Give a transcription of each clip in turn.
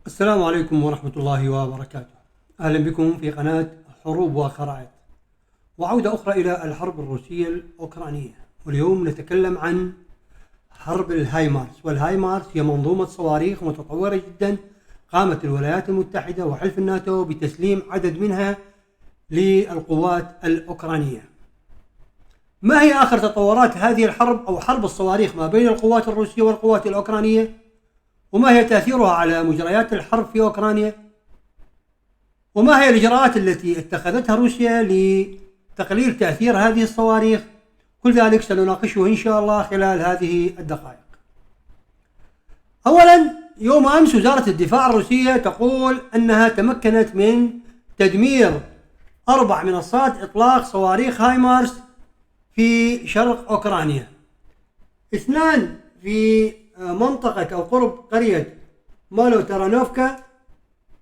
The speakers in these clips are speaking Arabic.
السلام عليكم ورحمة الله وبركاته. أهلا بكم في قناة حروب وخرائط، وعودة أخرى إلى الحرب الروسية الأوكرانية. واليوم نتكلم عن حرب الهايمارس. والهايمارس هي منظومة صواريخ متطورة جدا قامت الولايات المتحدة وحلف الناتو بتسليم عدد منها للقوات الأوكرانية. ما هي آخر تطورات هذه الحرب أو حرب الصواريخ ما بين القوات الروسية والقوات الأوكرانية؟ وما هي تأثيرها على مجريات الحرب في أوكرانيا؟ وما هي الإجراءات التي اتخذتها روسيا لتقليل تأثير هذه الصواريخ؟ كل ذلك سنناقشه إن شاء الله خلال هذه الدقائق. أولا، يوم أمس وزارة الدفاع الروسية تقول أنها تمكنت من تدمير 4 منصات إطلاق صواريخ هايمارس في شرق أوكرانيا، 2 في منطقة أو قرب قرية مالو ترانوفكا،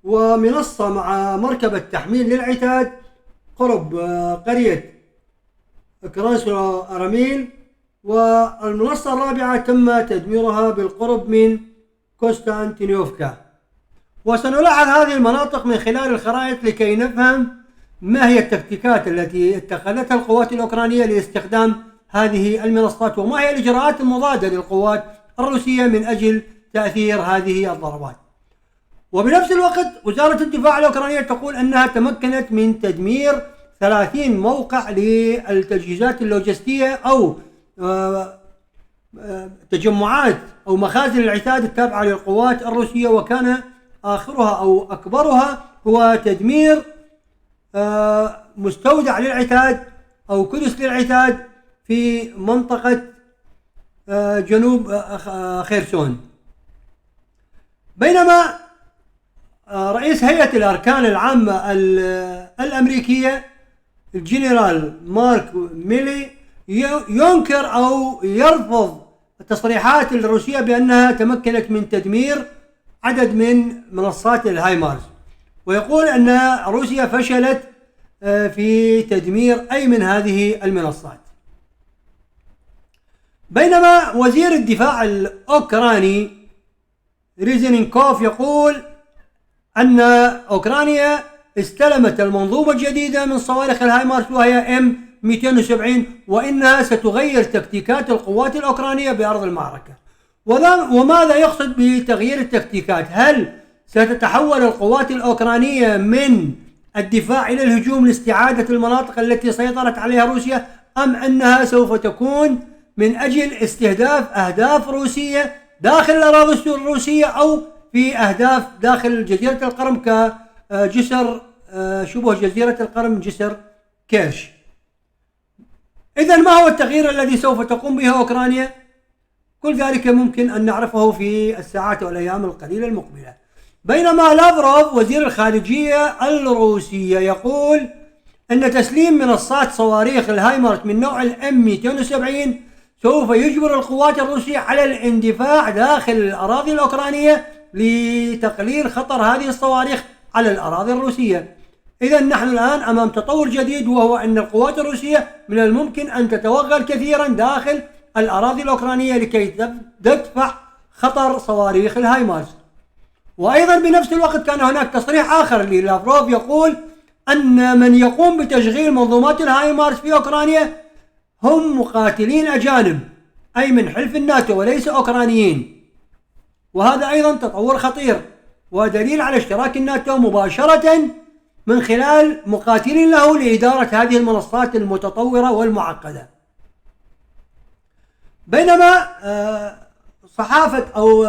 ومنصة مع مركبة تحميل للعتاد قرب قرية كراسو أراميل، والمنصة الرابعة تم تدميرها بالقرب من كوستانتينوفكا. وسنلاحظ هذه المناطق من خلال الخرائط لكي نفهم ما هي التكتيكات التي اتخذتها القوات الأوكرانية لاستخدام هذه المنصات، وما هي الإجراءات المضادة للقوات الروسية من أجل تأثير هذه الضربات. وبنفس الوقت وزارة الدفاع الأوكرانية تقول أنها تمكنت من تدمير 30 موقع للتجهيزات اللوجستية أو تجمعات أو مخازن العتاد التابعة للقوات الروسية، وكان آخرها أو أكبرها هو تدمير مستودع للعتاد أو كدس للعتاد في منطقة جنوب خيرسون. بينما رئيس هيئة الأركان العامة الأمريكية الجنرال مارك ميلي ينكر أو يرفض التصريحات الروسية بأنها تمكنت من تدمير عدد من منصات الهايمارس، ويقول أن روسيا فشلت في تدمير أي من هذه المنصات. بينما وزير الدفاع الأوكراني ريزنينكوف يقول أن أوكرانيا استلمت المنظومة الجديدة من صواريخ الهايمارس وهي M270، وإنها ستغير تكتيكات القوات الأوكرانية بأرض المعركة. وماذا يقصد بتغيير التكتيكات؟ هل ستتحول القوات الأوكرانية من الدفاع إلى الهجوم لاستعادة المناطق التي سيطرت عليها روسيا، أم أنها سوف تكون من أجل استهداف أهداف روسية داخل الأراضي الروسية أو في أهداف داخل جزيرة القرم كجسر شبه جزيرة القرم جسر كيرش؟ إذن ما هو التغيير الذي سوف تقوم به أوكرانيا؟ كل ذلك ممكن أن نعرفه في الساعات والأيام القليلة المقبلة. بينما لافروف وزير الخارجية الروسية يقول أن تسليم منصات صواريخ الهايمارس من نوع M270 سوف يجبر القوات الروسية على الاندفاع داخل الأراضي الأوكرانية لتقليل خطر هذه الصواريخ على الأراضي الروسية. إذا نحن الآن أمام تطور جديد، وهو أن القوات الروسية من الممكن أن تتوغل كثيرا داخل الأراضي الأوكرانية لكي تدفع خطر صواريخ الهايمارس. وأيضا بنفس الوقت كان هناك تصريح آخر للافروف يقول أن من يقوم بتشغيل منظومات الهايمارس في أوكرانيا هم مقاتلين أجانب، أي من حلف الناتو وليس أوكرانيين. وهذا أيضا تطور خطير ودليل على اشتراك الناتو مباشرة من خلال مقاتلين له لإدارة هذه المنصات المتطورة والمعقدة. بينما صحافة أو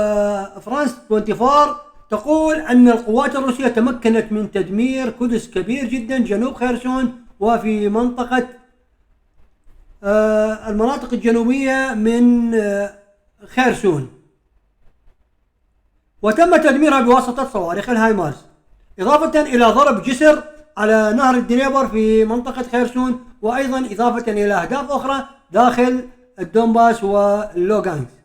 فرانس 24 تقول أن القوات الروسية تمكنت من تدمير كدس كبير جدا جنوب خيرسون وفي منطقة المناطق الجنوبية من خيرسون، وتم تدميرها بواسطة صواريخ الهايمارس، إضافة إلى ضرب جسر على نهر الدنيبر في منطقة خيرسون، وأيضا إضافة إلى أهداف أخرى داخل الدونباس واللوغانسك.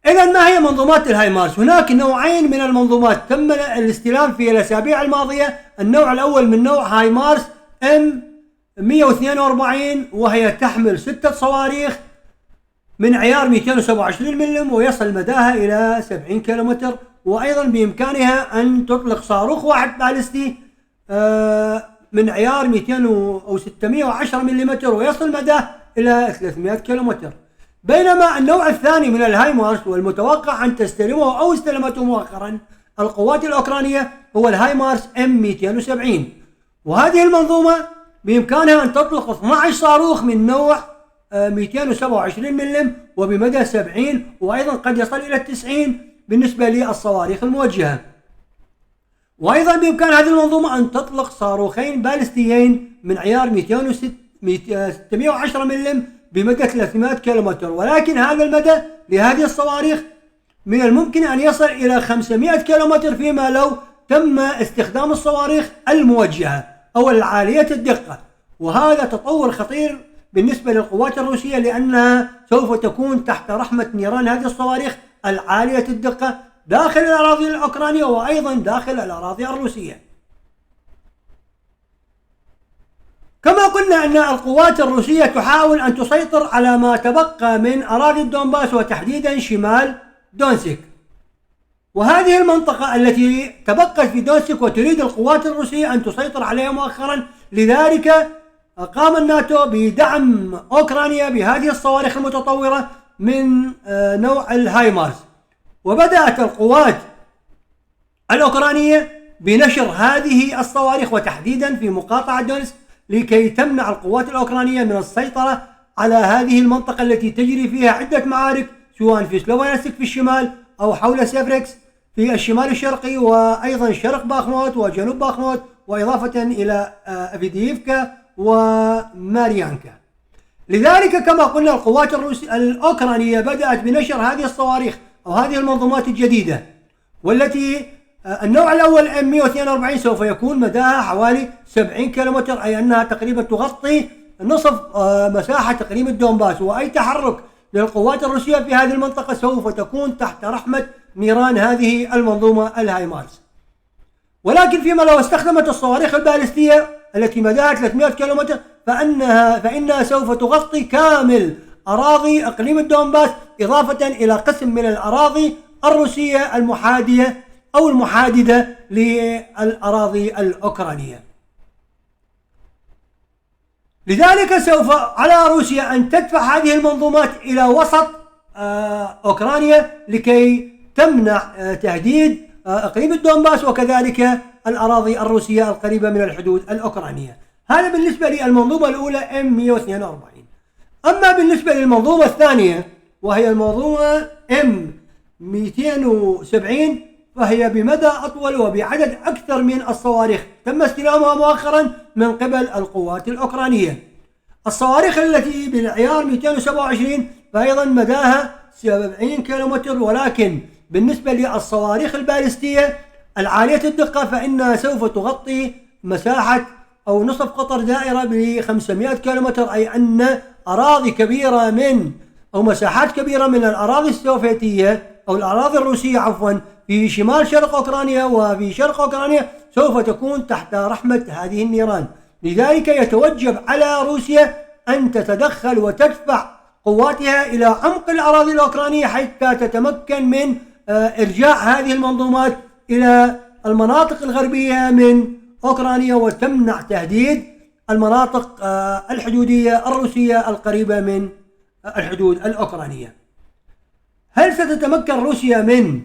إذن ما هي منظومات الهايمارس؟ هناك نوعين من المنظومات تم الاستلام في الأسابيع الماضية. النوع الأول من نوع هايمارس M142، وهي تحمل 6 صواريخ من عيار 227 ملم ويصل مداها إلى 70 كيلومتر، وأيضا بإمكانها أن تطلق صاروخ واحد باليستي من عيار 200 أو 610 ملم ويصل مداه إلى 300 كيلومتر. بينما النوع الثاني من الهايمارس والمتوقع أن تستلمه أو استلمته مؤخرا القوات الأوكرانية هو الهايمارس M270، وهذه المنظومة بإمكانها أن تطلق 12 صاروخ من نوع 227 ملم وبمدى 70 وأيضا قد يصل إلى 90 بالنسبة للصواريخ الموجهة. وأيضا بإمكان هذه المنظومة أن تطلق صاروخين باليستيين من عيار 610 ملم بمدى 300 كيلومتر، ولكن هذا المدى لهذه الصواريخ من الممكن أن يصل إلى 500 كيلومتر فيما لو تم استخدام الصواريخ الموجهة أو العالية الدقة. وهذا تطور خطير بالنسبة للقوات الروسية لأنها سوف تكون تحت رحمة نيران هذه الصواريخ العالية الدقة داخل الأراضي الأوكرانية وأيضا داخل الأراضي الروسية. كما قلنا أن القوات الروسية تحاول أن تسيطر على ما تبقى من أراضي الدونباس وتحديدا شمال دونسك، وهذه المنطقة التي تبقت في دونسك وتريد القوات الروسية أن تسيطر عليها مؤخرا. لذلك قام الناتو بدعم أوكرانيا بهذه الصواريخ المتطورة من نوع الهايمارس، وبدأت القوات الأوكرانية بنشر هذه الصواريخ وتحديدا في مقاطعة دونسك لكي تمنع القوات الأوكرانية من السيطرة على هذه المنطقة التي تجري فيها عدة معارك سواء في سلوفيانسك في الشمال أو حول سيفريكس في الشمال الشرقي وأيضا شرق باخموت وجنوب باخموت وإضافة إلى أفيديفكا وماريانكا. لذلك كما قلنا القوات الأوكرانية بدأت بنشر هذه الصواريخ أو هذه المنظومات الجديدة، والتي النوع الأول M142 سوف يكون مداها حوالي 70 كيلومتر، أي أنها تقريبا تغطي نصف مساحة تقريبا الدونباس، وأي تحرك للقوات الروسية في هذه المنطقة سوف تكون تحت رحمة نيران هذه المنظومة الهايمارس. ولكن فيما لو استخدمت الصواريخ البالستية التي مداها 300 كيلومتر فإنها سوف تغطي كامل أراضي إقليم الدونباس إضافة إلى قسم من الأراضي الروسية المحادية أو المحاددة للأراضي الأوكرانية. لذلك سوف على روسيا أن تدفع هذه المنظومات إلى وسط أوكرانيا لكي تمنع تهديد إقليم الدونباس وكذلك الأراضي الروسية القريبة من الحدود الأوكرانية. هذا بالنسبة للمنظومة الأولى M142. أما بالنسبة للمنظومة الثانية وهي المنظومة M270 فهي بمدى أطول وبعدد أكثر من الصواريخ تم استلامها مؤخرا من قبل القوات الأوكرانية. الصواريخ التي بالعيار 227 فأيضا مداها 70 كيلومتر، ولكن بالنسبة للصواريخ البالستية العالية الدقة فإنها سوف تغطي مساحة أو نصف قطر دائرة ب 500 كيلومتر، أي أن أراضي كبيرة أو مساحات كبيرة من الأراضي السوفيتية أو الأراضي الروسية عفوا في شمال شرق أوكرانيا وفي شرق أوكرانيا سوف تكون تحت رحمة هذه النيران. لذلك يتوجب على روسيا أن تتدخل وتدفع قواتها إلى عمق الأراضي الأوكرانية حتى تتمكن من إرجاع هذه المنظومات إلى المناطق الغربية من أوكرانيا وتمنع تهديد المناطق الحدودية الروسية القريبة من الحدود الأوكرانية. هل ستتمكن روسيا من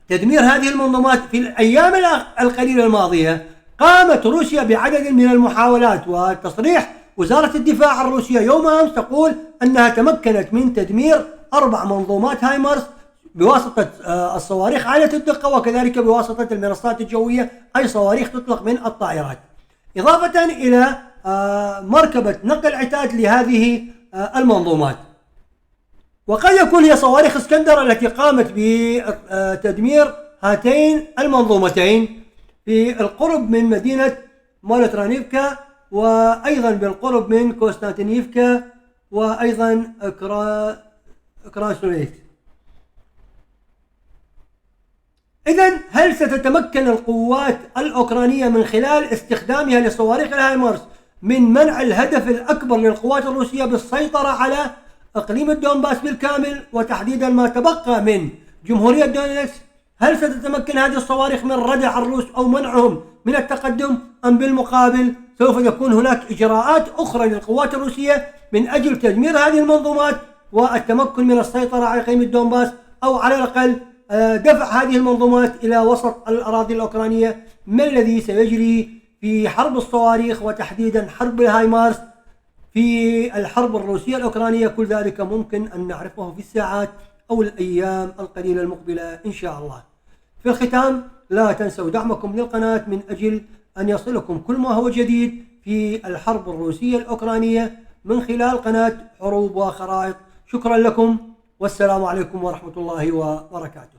تدمير هذه المنظومات؟ في الأيام القليلة الماضية قامت روسيا بعدد من المحاولات، وتصريح وزارة الدفاع الروسية يوم أمس تقول أنها تمكنت من تدمير 4 منظومات هايمارس بواسطة الصواريخ عالية الدقة وكذلك بواسطة المنصات الجوية أي صواريخ تطلق من الطائرات، إضافة إلى مركبة نقل عتاد لهذه المنظومات. وقد يكون هي صواريخ اسكندر التي قامت بتدمير هاتين المنظومتين في القرب من مدينة مولوترانيفكا وأيضا بالقرب من كونستانتينيفكا وأيضا كراسنويت. إذن هل ستتمكن القوات الأوكرانية من خلال استخدامها لصواريخ الهايمارس من منع الهدف الأكبر للقوات الروسية بالسيطرة على إقليم الدونباس بالكامل وتحديدا ما تبقى من جمهورية دونيتسك؟ هل ستتمكن هذه الصواريخ من ردع الروس أو منعهم من التقدم، أم بالمقابل سوف يكون هناك إجراءات أخرى للقوات الروسية من أجل تدمير هذه المنظومات والتمكن من السيطرة على إقليم الدونباس، أو على الأقل دفع هذه المنظومات إلى وسط الأراضي الأوكرانية؟ ما الذي سيجري في حرب الصواريخ وتحديدا حرب الهايمارس في الحرب الروسية الأوكرانية؟ كل ذلك ممكن أن نعرفه في الساعات أو الأيام القليلة المقبلة إن شاء الله. في الختام، لا تنسوا دعمكم للقناة من أجل أن يصلكم كل ما هو جديد في الحرب الروسية الأوكرانية من خلال قناة حروب وخرائط. شكرا لكم، والسلام عليكم ورحمة الله وبركاته.